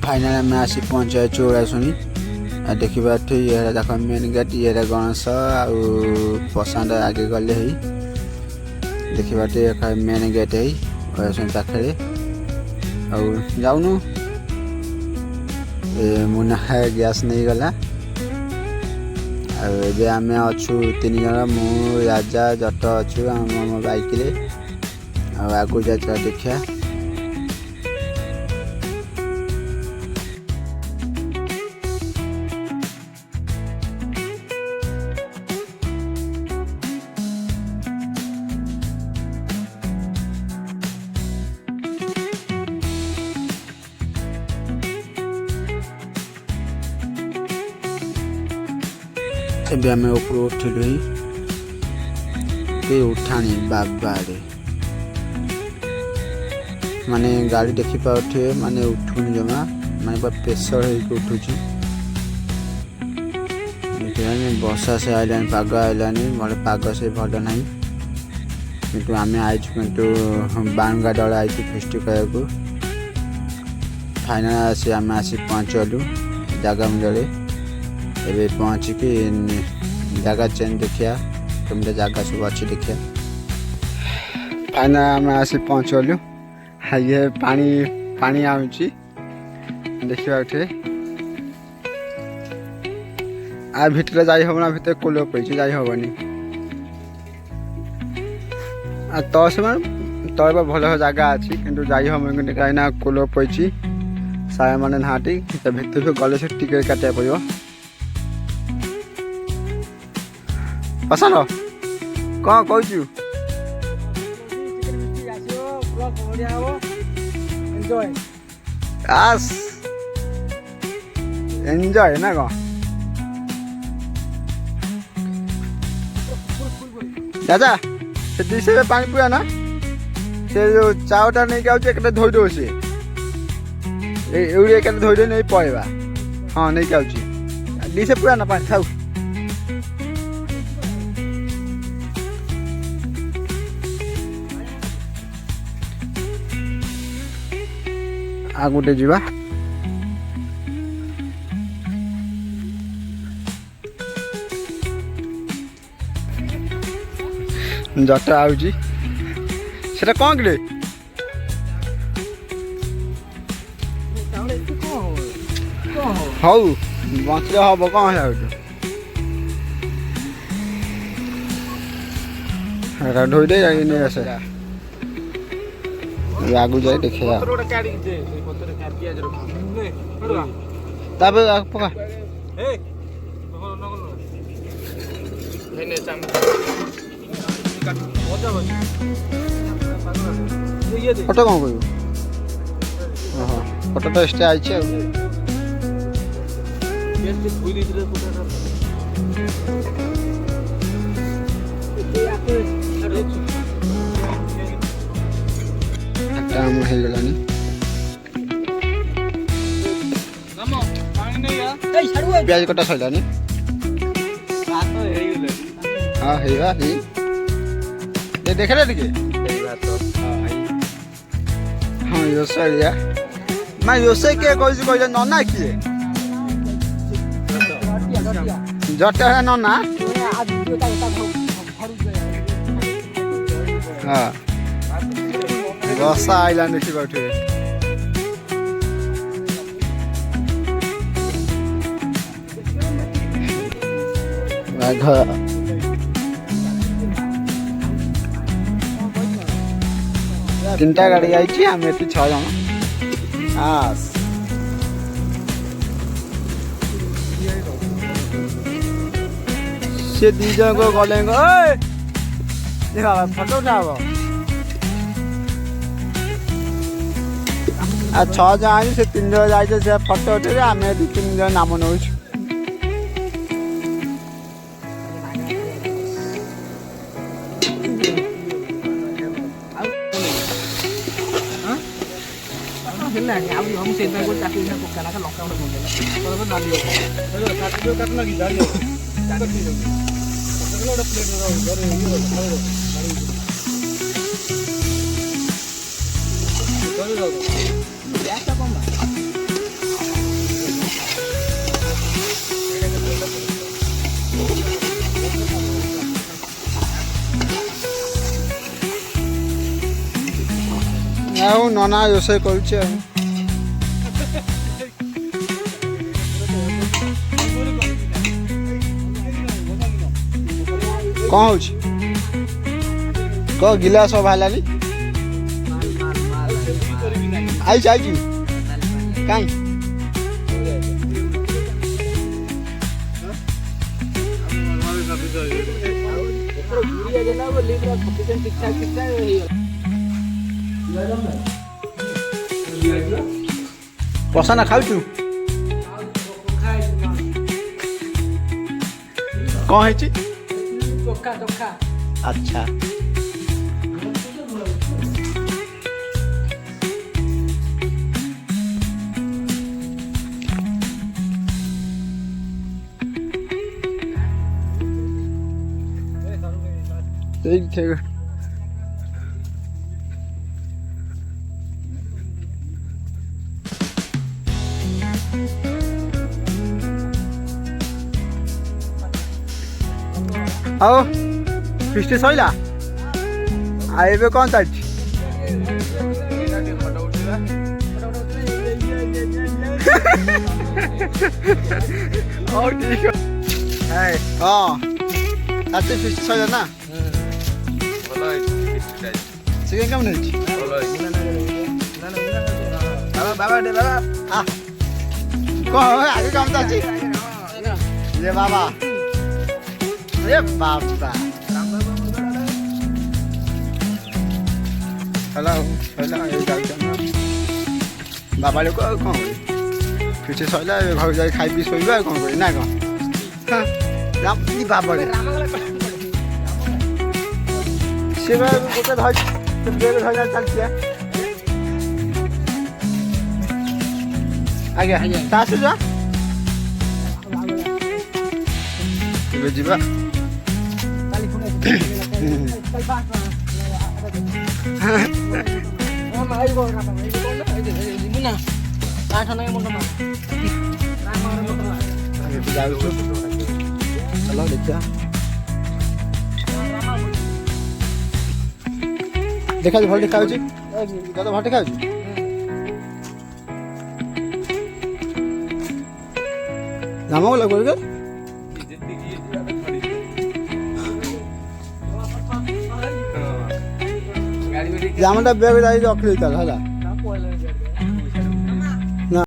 final आम आसी पहुँचा चौराशुणी देखा ये देख मेन गेट ये गणेश प्रशांत आगे गले देखा मेन गेट है चौराशुणी पाखे जाऊनु मुना गैस नहीं गला आम अच्छु 3 जन मु राजा जट अच्छु आम बाइक आगु जा देखा एबे आम ऊपर उठिलु उठाणी बाबा रे माने गाड़ी देखी पाथे माने उठुनी जमा माने प्रेसर उठुची बर्षा से आइलानी पाग आइलानी मोटे पाग से भल ना किंतु आम आईचु किंतु बांगा दल आईचु फेस्ट करने फाइनाल आसी आम आसी पहुँचलु जगह मुझे एबे पहुँचिकी जगह चेंज देखिया तुमने जगह सब अच्छी देखिया फाइनाल आम आसी पहुँचलु ये पानी पानी आउची देखिया उठे आ भितर जाई होबना भितर कोलो पइची जाई होबनी आ तो से तले भल जगह अच्छी किंतु जाई होबनी कहीं कोलो पइची साया माने नाटी भितर गले से टिकेट काटिया पड़ो पसंद कौन कहू आस एंजॉय ना कौन दादा से डिशे पानी पिया ना से जो चावटा नहीं क्या धोई दो से धोई दे नहीं पड़ेगा हाँ नहीं क्या डिशे पिया ना पानी खाऊ आगुटे जीवा जटा आउची सेटा कौन कि हऊ बचले हम कौन है धोई दे नहीं आसे आगु जाए देखे पका फोटो कौन कहू फोटो तो स्टे आई काम हो गलानी प्याज कटा सैलानी हाँ हेगा हे देखे रे टिके हाँ योसै या मैं योसै के कहै कहले नना किए जटा है नना हाँ बसा आइला देखी बैठे तीनटा गाड़ी आई आम ये 6 जन आस से 2 जन को गले फोटो उठा आ 6 जन आई से 3 जन जाए से फोटो उठे आम 2-3 जन नाम नौ हम से को चाकरी में पकाना का लंका उड़ बोले तो ना लियो काटो काटना की डालियो काटो की लोग प्लेट रो घरे ये करे रो ऐसा कम ଆଉ ନନା ରୋଷେଇ କରୁଛି ଆଉ କ'ଣ ହଉଛି କ'ଣ ଗିଲାସ ବାହାରିଲାନି ଆଇଛି ଆଇଛି କାଇଁ ପସାନା ଖାଉଛୁ କ'ଣ ହେଇଛି ଆଚ୍ଛା ठीक है आओ फिस्ट सैला आए कौन चाहिए ठीक है हाँ अच्छे फिस्ट सैला ना चिकेन केमन হয়েছে বাবা বাবা দে বাবা আগে কাম চাচ্ছি রে বাবা রে বাবা হ্যালো হ্যালো এই যাচ্ছি বাবা লোক କ'ଣ କିଛି ସରିଲା ଘରକୁ ଯାଇ ଖାଇ ପିଇ ଶୋଇବା ଆଉ କ'ଣ କରିବି ନା କ'ଣ ବାବାରେ ସେ ଗୋଟେ ଧରିଲା ଚାଲିଛି ଆଜ୍ଞା ତା ଆସୁଛ ଏବେ ଯିବା ଯାଉଛୁ ଚାଲ ଦେଖିବା देखा भल देखा दादा भल देखा नाम गला कर जामटा बैग रख ली है